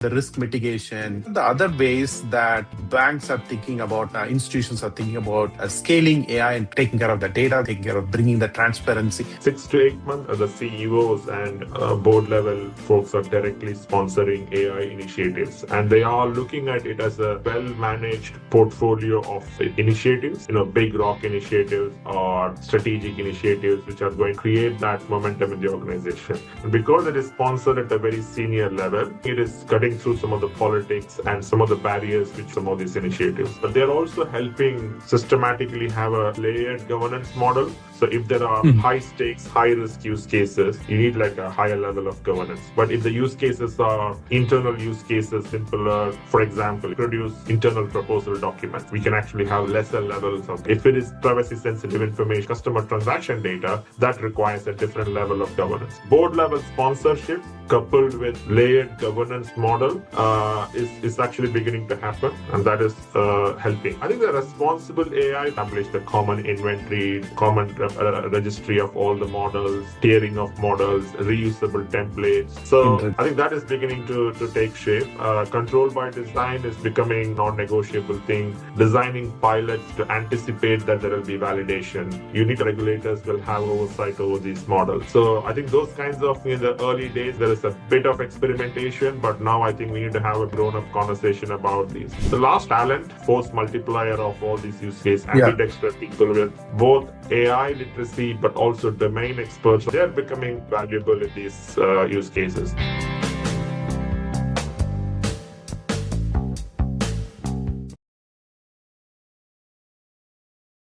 the risk mitigation, the other ways that banks are thinking about, institutions are thinking about scaling AI and taking care of the data, taking care of bringing the transparency. 6 to 8 months, the CEOs and board level folks are directly sponsoring AI initiatives, and they are looking at it as a well-managed portfolio of initiatives, big rock initiatives or strategic initiatives which are going to create that momentum in the organization. And because it is sponsored at a very senior level, it is cutting through some of the politics and some of the barriers with some of these initiatives. But they're also helping systematically have a layered governance model. So if there are high stakes, high risk use cases, you need like a higher level of governance. But if the use cases are internal use cases, simpler, for example, produce internal proposal documents, we can actually have lesser levels of. If it is privacy sensitive information, customer transaction data, that requires a different level of governance. Board level sponsorship coupled with layered governance model is actually beginning to happen, and that is helping. I think the responsible AI established a common inventory, common registry of all the models, tiering of models, reusable templates. So I think that is beginning to take shape. Control by design is becoming non-negotiable thing. Designing pilots to anticipate that there will be validation. You need regulators will have oversight over these models. So I think those kinds of, in the early days, there is a bit of experimentation, but now I think we need to have a grown-up conversation about these. The last talent, force multiplier of all these use cases, ambidextrous people with both AI literacy, but also domain experts. They're becoming valuable in these use cases.